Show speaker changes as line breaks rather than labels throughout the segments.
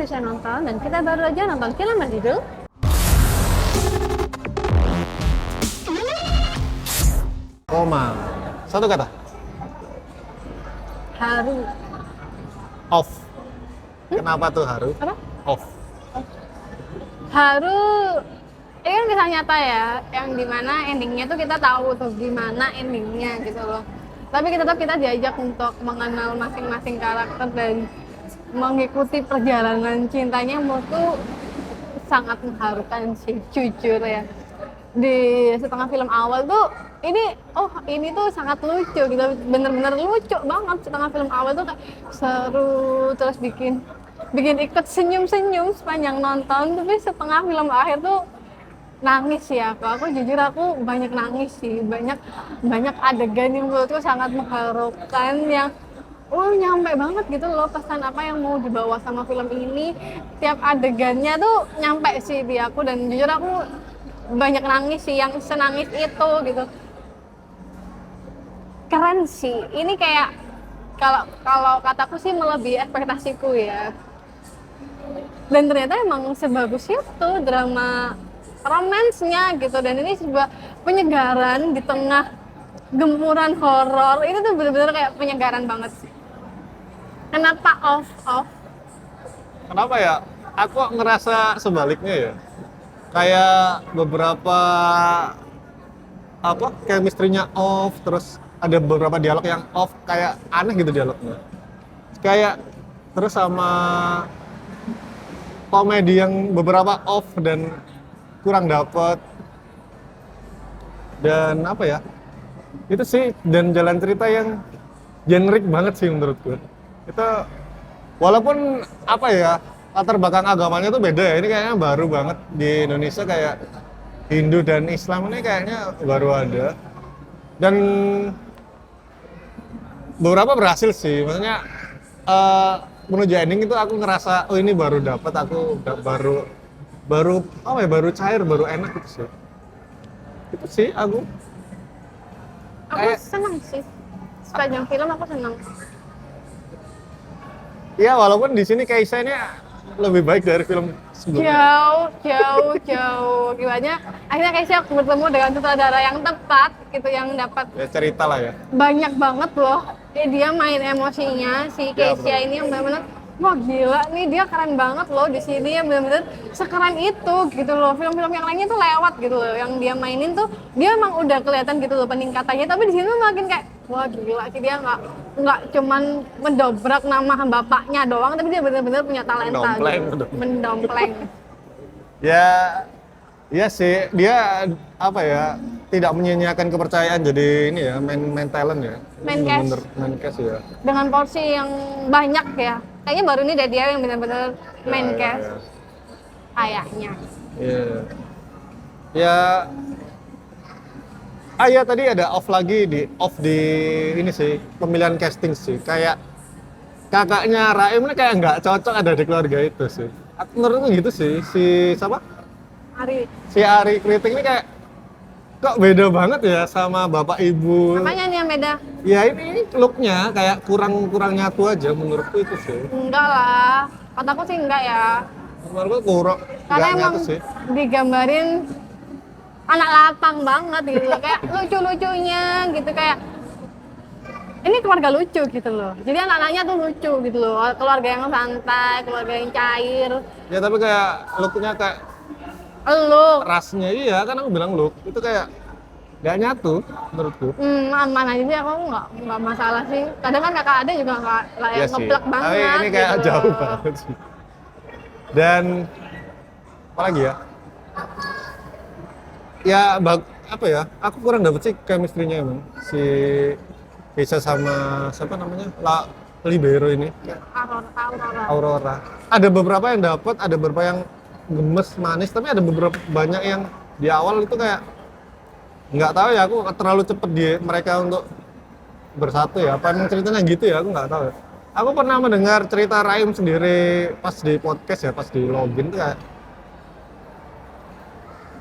bisa nonton dan kita baru aja nonton film berjudul
Koma. Satu kata.
Haru.
Off. Kenapa tuh haru?
Apa?
Off.
Haru ini kan kisah nyata ya, yang dimana endingnya tuh kita tahu tuh gimana endingnya gitu loh. Tapi kita diajak untuk mengenal masing-masing karakter dan mengikuti perjalanan cintanya. Menurutku sangat mengharukan sih, jujur ya. Di setengah film awal tuh ini tuh sangat lucu gitu, bener-bener lucu banget. Setengah film awal tuh kayak seru, terus bikin ikut senyum-senyum sepanjang nonton. Tapi setengah film akhir tuh nangis ya, aku jujur aku banyak nangis sih, banyak adegan yang menurutku sangat mengharukan, yang nyampe banget gitu loh pesan apa yang mau dibawa sama film ini. Tiap adegannya tuh nyampe sih di aku, dan jujur aku banyak nangis sih, yang senangis itu gitu. Keren sih ini, kayak kalau kataku sih melebihi ekspektasiku ya. Dan ternyata emang sebagus itu drama romansnya gitu, dan ini sebuah penyegaran di tengah gempuran horor. Itu tuh bener-bener kayak penyegaran banget sih. Kenapa off?
Kenapa ya? Aku ngerasa sebaliknya ya. Kayak beberapa chemistry-nya off, terus ada beberapa dialog yang off, kayak aneh gitu dialognya. Kayak terus sama komedi yang beberapa off dan kurang dapet. Dan apa ya? Itu sih, dan jalan cerita yang generik banget sih menurutku. Itu walaupun apa ya, latar belakang agamanya tuh beda ya. Ini kayaknya baru banget di Indonesia, kayak Hindu dan Islam ini kayaknya baru ada. Dan beberapa berhasil sih, maksudnya menuju ending itu aku ngerasa ini baru dapat, aku baru cair, baru enak gitu sih. Itu sih aku
Senang sih, sepanjang film aku senang.
Ya walaupun di sini Kaisa-nya lebih baik dari film sebelumnya.
Jauh gimana akhirnya Keisha bertemu dengan sutradara yang tepat gitu, yang dapat
Ya cerita lah ya.
banyak banget loh. Dia main emosinya si Keisha ini yang benar-benar wah gila nih, dia keren banget loh di sini, yang benar-benar sekeren itu gitu loh. Film-film yang lainnya tuh lewat gitu loh, yang dia mainin tuh dia emang udah kelihatan gitu loh peningkatannya, tapi di sini tuh makin kayak wah gila sih, dia nggak cuman mendobrak nama bapaknya doang, tapi dia benar-benar punya talenta mendompleng.
Ya sih, dia apa ya, tidak menyia-nyiakan kepercayaan jadi ini ya, main talent ya. Main cast ya.
Dengan porsi yang banyak ya. Kayaknya baru ini deh dia yang benar-benar main cast. Kayaknya.
Iya. Ya tadi ada off di ini sih, pemilihan casting sih. Kayak kakaknya Raim ini kayak nggak cocok ada di keluarga itu sih. Menurutku gitu sih. Si Ari Kriting ini kayak kok beda banget ya sama bapak ibu.
Apanya nih yang beda?
Ya ini looknya kayak kurang nyatu aja menurutku itu sih.
Enggak lah, kataku sih enggak ya.
Menurutku kurang
Karena
nggak
emang
nyatu sih.
digambarin anak lapang banget gitu loh, kayak lucu-lucunya gitu, kayak ini keluarga lucu gitu loh. Jadi anak-anaknya tuh lucu gitu loh, keluarga yang santai, keluarga yang cair.
Ya tapi kayak looknya kayak rasnya, iya kan aku bilang look itu kayak nggak nyatu menurutku.
Aman aja sih, aku nggak masalah sih. Kadang kan kakak ada juga nggak yang
Iya
ngeplek banget.
Tapi ini kayak
gitu
jauh
loh.
banget sih. Dan apa lagi ya? Apa ya? Aku kurang dapet sih chemistry-nya emang. Si Keisha sama siapa namanya? Libero ini. Aurora. Ada beberapa yang dapet, ada beberapa yang gemes, manis, tapi ada beberapa banyak yang di awal itu kayak nggak tahu ya, aku terlalu cepet mereka untuk bersatu ya. Apa emang ceritanya gitu ya? Aku nggak tahu ya. Aku pernah mendengar cerita Raim sendiri pas di podcast ya, pas di login tuh kayak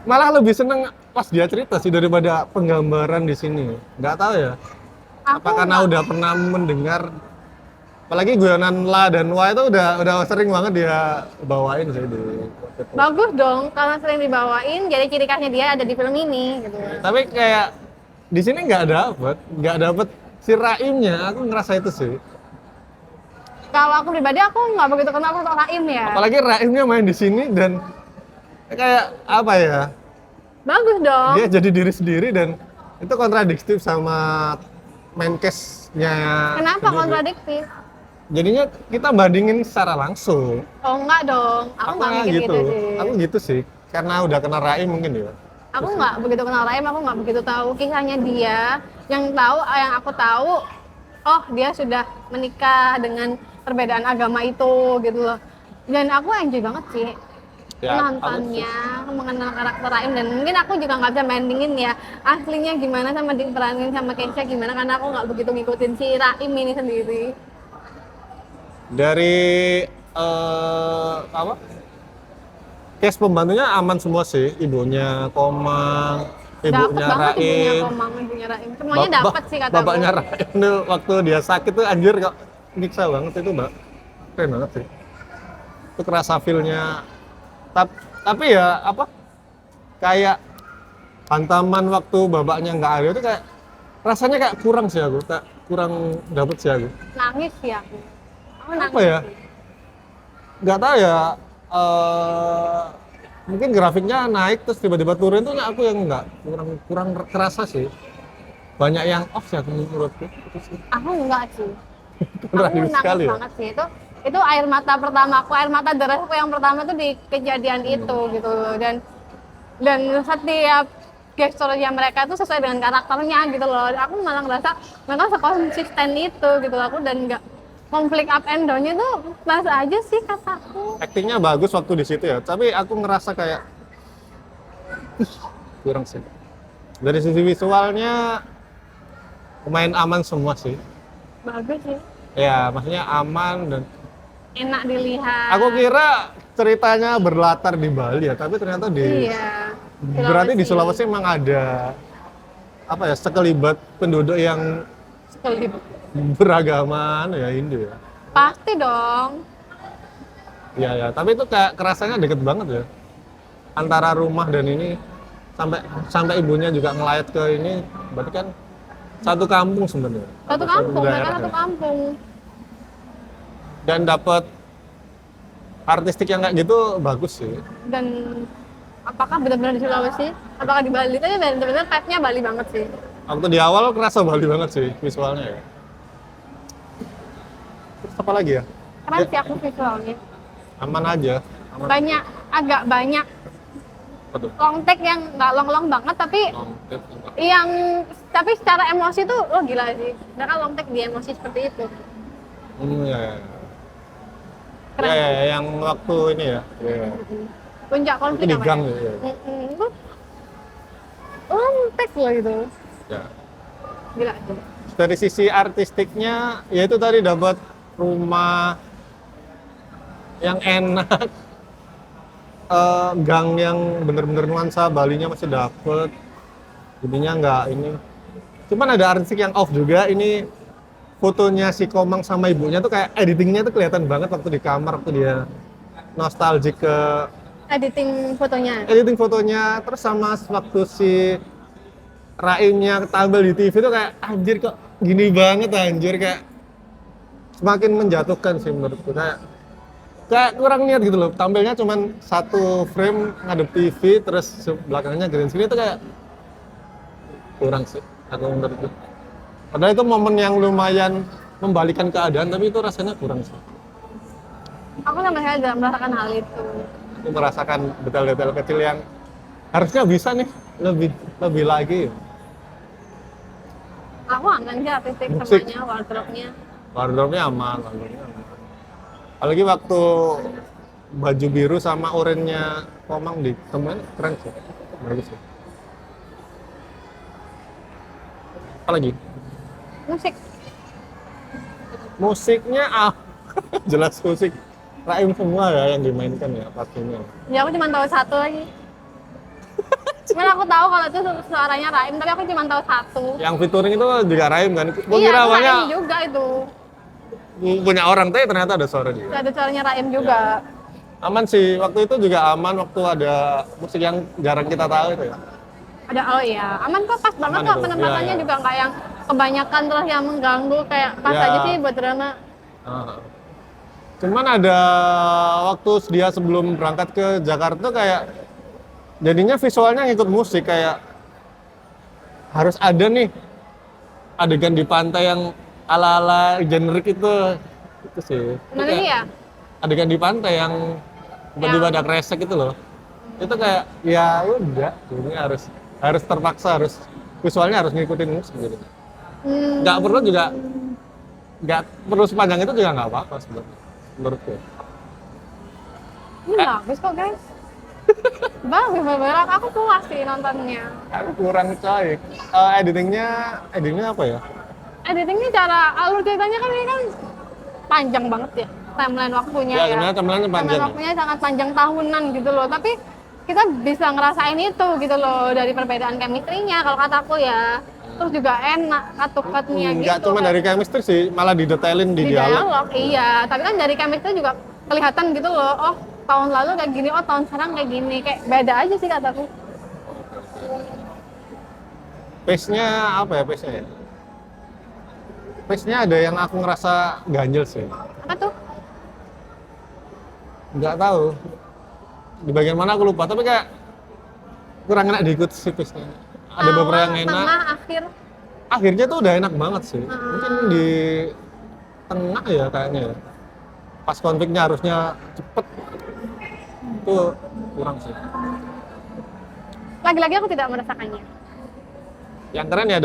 malah lebih seneng pas dia cerita sih daripada penggambaran di sini. Nggak tahu ya. Apa karena udah pernah mendengar Apalagi guyonan La dan Wa itu udah sering banget dia bawain sih di
Bagus dong, karena sering dibawain, jadi ciri khasnya dia ada di film ini gitu.
Tapi kayak di sini nggak dapet si Raimnya. Aku ngerasa itu sih.
Kalau aku pribadi aku nggak begitu kenal sama Raim ya.
Apalagi Raimnya main di sini dan kayak apa ya?
Bagus dong.
Dia jadi diri sendiri dan itu kontradiktif sama main cast-nya.
Kenapa
sendiri.
kontradiktif?
Jadinya kita bandingin secara langsung.
Oh enggak dong, aku nggak mikir gitu sih.
Aku gitu sih. Karena udah kenal Raim mungkin ya.
Aku nggak begitu kenal Raim, aku nggak begitu tahu kisahnya dia. Yang aku tahu, oh dia sudah menikah dengan perbedaan agama itu gitu loh. Dan aku enjoy banget sih
Ya,
nontonnya, mengenal karakter Raim, dan mungkin aku juga nggak bisa bandingin ya aslinya gimana sama diperanin sama Kesha gimana, karena aku nggak begitu ngikutin si Raim ini sendiri.
Dari apa? Case pembantunya aman semua sih, ibunya Komang,
Dapat
ibunya
banget ibunya
Raim.
Komang, ibunya Raim. Semuanya dapat sih kata
Bapaknya Raim tuh waktu dia sakit tuh anjir kok nyiksa banget itu, Mbak. Keren banget sih. Itu kerasa feel-nya. Tapi ya apa? Kayak hantaman waktu bapaknya nggak ada itu kayak rasanya kayak kurang sih aku, kayak kurang dapet sih aku.
Nangis sih aku. Aku nangis
Apa ya?
sih.
Nggak tahu ya. Mungkin grafiknya naik terus tiba-tiba turun tuh aku yang nggak kurang kerasa sih. Banyak yang off sih aku menurutku. Itu sih.
Aku enggak sih. Aku
Kontradiktif
nangis
sekali ya.
banget sih itu air mata pertama aku, air mata derasku yang pertama tuh di kejadian itu gitu loh. Dan setiap gesturnya mereka tuh sesuai dengan karakternya gitu loh. Aku malah ngerasa mereka sekonsisten itu gitu loh. Aku dan nggak konflik up and down-nya tuh pas aja sih kataku.
Aktingnya bagus waktu di situ ya, tapi aku ngerasa kayak kurang sih. Dari sisi visualnya lumayan aman semua sih.
Bagus sih,
Ya, maksudnya aman dan
enak dilihat.
aku kira ceritanya berlatar di Bali ya, tapi ternyata
Iya,
berarti di Sulawesi memang ada apa ya, sekelibat penduduk yang
Sekelip.
beragama ya Hindu ya.
Pasti dong.
Iya ya, tapi itu kayak kerasanya deket banget ya antara rumah dan ini, sampai ibunya juga ngelayat ke ini, berarti kan satu kampung sebenarnya.
Satu kampung, mereka
daerah
satu
ya.
kampung.
Dan dapat artistik yang kayak gitu bagus sih.
Dan apakah benar-benar di Sulawesi? Apakah di Bali? Tapi benar-benar vibe-nya Bali banget sih.
Waktu di awal kerasa Bali banget sih visualnya ya. Terus apa lagi ya?
Keren sih aku visualnya.
Aman aja. Aman.
Agak banyak
Betul.
long take yang nggak long banget, tapi tapi secara emosi tuh lo gila sih. Mereka long take di emosi seperti itu.
Ya, ya.
Keren.
Ya, ya, yang waktu ini ya. Ya.
Puncak
Itu
konflik
di
apa
gang
ya?
gitu ya.
Itu long take loh itu.
Ya.
Gila sih.
Dari sisi artistiknya, ya itu tadi dapat rumah yang enak, gang yang bener-bener nuansa Balinya masih dapet, jadinya nggak ini. Cuman ada artistik yang off juga. Ini fotonya si Komang sama ibunya tuh kayak editingnya tuh kelihatan banget waktu di kamar, waktu dia nostalgic ke
Editing fotonya.
editing fotonya, terus sama waktu si Raimnya tampil di TV tuh kayak anjir kok gini banget anjir, kayak semakin menjatuhkan sih menurutku, kayak kurang niat gitu loh, tampilnya cuman satu frame ngadep TV terus belakangnya green screen, itu kayak kurang sih aku menurutku. Padahal itu momen yang lumayan membalikan keadaan, tapi itu rasanya kurang sih.
Aku sama sekali tidak merasakan hal itu.
Aku merasakan detail-detail kecil yang harusnya bisa nih lebih lagi.
Aku aman sih artistik
Musik.
semuanya, wardrobe-nya.
Wardrobe-nya aman. Apalagi waktu baju biru sama oranye Komang ditemuin, keren sih. Bagus sih. Apa lagi?
Musik.
Musiknya jelas musik Raim semua ya yang dimainkan ya pastinya.
Ya aku cuma tahu satu lagi. Cuman aku tahu kalau itu suaranya Raim, tapi aku cuma tahu satu.
Yang featuring itu juga Raim kan? Gua
Iya,
kira
itu
awalnya
Raim juga itu.
punya orang tapi ternyata ada suara dia.
Ada suaranya Raim juga.
Aman sih, waktu itu juga aman waktu ada musik yang jarang kita tahu itu ya.
Ada, oh iya, aman kok, pas banget
Aman
kok
itu,
penempatannya
iya.
juga nggak yang kebanyakan terus yang mengganggu, kayak pas
Iya.
aja sih buat Rana.
Cuman ada waktu dia sebelum berangkat ke Jakarta kayak jadinya visualnya ngikut musik, kayak harus ada nih adegan di pantai yang ala-ala generik itu sih. Itu
Mana
kayak
nih ya?
adegan di pantai yang tiba-tiba ada kresek itu loh. Itu kayak ya udah, ini harus terpaksa, harus visualnya harus ngikutin musik gitu. Nggak perlu juga, nggak perlu sepanjang itu juga nggak apa-apa sebenarnya menurutku.
Ini bagus kok guys. Bagus banget, aku puas sih nontonnya.
Aku kurang coy. Editingnya apa ya?
Editingnya, cara alur ceritanya kan ini kan panjang banget ya, timeline waktunya
Ya,
ya.
sebenarnya timeline-nya panjang
Timeline
ya.
waktunya sangat panjang, tahunan gitu loh. Tapi kita bisa ngerasain itu gitu loh, dari perbedaan chemistry-nya kalau kataku ya. Terus juga enak cut-nya gitu.
Nggak cuma dari chemistry sih, malah didetailin di dialog.
Iya, tapi kan dari chemistry juga kelihatan gitu loh. Oh, tahun lalu kayak gini, oh tahun sekarang kayak gini. Kayak beda aja sih kataku.
Pace-nya apa ya pace-nya ya? Pace-nya ada yang aku ngerasa ganjel sih.
Apa tuh?
Nggak tahu. Di bagian mana aku lupa, tapi kayak kurang enak diikut sih pace-nya. Ada beberapa yang enak.
Tengah, akhir.
Akhirnya tuh udah enak banget sih. Mungkin di tengah ya kayaknya ya. Pas konfliknya harusnya cepet. Itu kurang sih.
Lagi-lagi aku tidak merasakannya.
Yang keren ya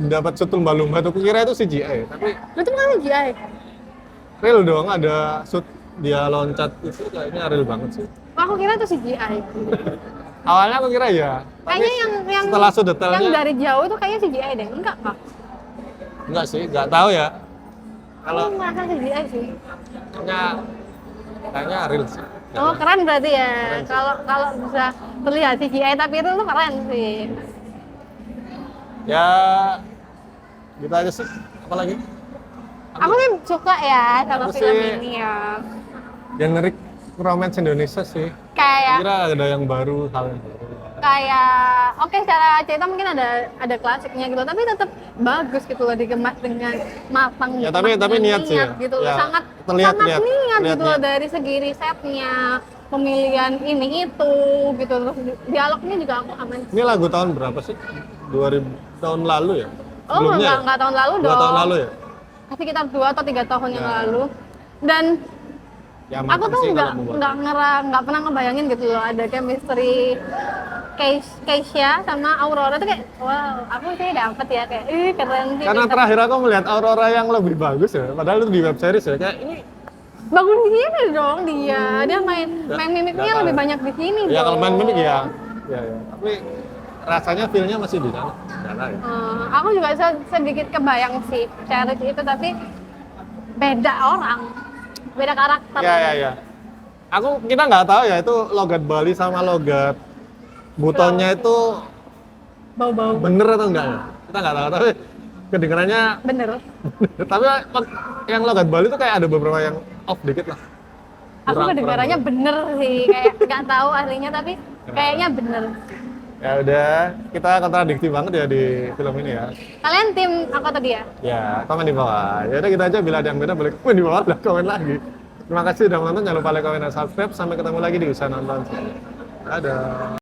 dapat shoot lumba-lumba tuh, kira itu CGI, tapi
Itu kan CGI.
real dong, ada shoot dia loncat itu kayaknya real banget sih.
Aku kira itu CGI.
Awalnya aku kira ya, tapi
Kayaknya yang
setelah shoot detailnya
yang dari jauh tuh kayaknya CGI deh. Enggak, Pak.
enggak sih, enggak tahu ya. Kalau
Aku merasa CGI sih.
kayaknya real sih.
Oh, keren berarti ya. Kalau bisa terlihat CGI tapi itu tuh keren sih.
Ya gitu aja sih. Apalagi?
Aku sih suka ya sama
Aku
film
sih-
ini ya.
Generik romance Indonesia sih.
Kayak
Kira ada yang baru, hal yang baru.
oke, secara cerita mungkin ada klasiknya gitu, tapi tetap bagus gitu loh, dikemas dengan matang.
Ya, tapi niat sih ya.
gitu loh.
Ya,
sangat
terlihat
niat
niat
gitu loh,
niat.
dari segi risetnya, pemilihan ini itu gitu. Terus dialognya juga aku aman.
Ini lagu tahun berapa sih? 2000 tahun lalu ya?
Oh,
Sebelumnya ya?
nggak tahun lalu
2
dong.
tahun lalu ya?
Sekitar 2 atau 3 tahun yang
Ya.
lalu. Dan
Ya
aku
mantap
tuh
sih kalau mau buat.
nggak pernah ngebayangin gitu loh ada chemistry Keisha sama Aurora tuh kayak wow, aku sih dapet ya, kayak keren sih.
Karena
pinter.
terakhir aku melihat Aurora yang lebih bagus ya, padahal itu di web series ya, kayak ini
Bagus di sini dong dia main mimiknya
nggak
lebih
tahu.
banyak di sini
ya
dong.
kalau main mimik ya, ya, tapi rasanya feel-nya masih di sana. Nggak tahu ya.
Aku juga sedikit kebayang sih series itu, tapi beda orang, beda karakter.
Ya. Kita nggak tahu ya itu logat Bali sama logat Butonnya itu
Bau-bau
bener atau enggak ya? Kita nggak tahu, tapi kedengarannya
bener.
tapi yang logat Bali itu kayak ada beberapa yang off dikit lah.
Aku
Kurang-
kedengarannya bener sih, kayak nggak tahu aslinya tapi kayaknya bener.
Ya udah, kita kontradiksi banget ya di film ini ya.
Kalian tim aku atau dia?
Ya, komen di bawah. Ya udah kita aja, bila ada yang beda boleh komen di bawah, lah komen lagi. Terima kasih sudah menonton, jangan lupa like, komen, dan subscribe. Sampai ketemu lagi di usaha nonton. Dadah.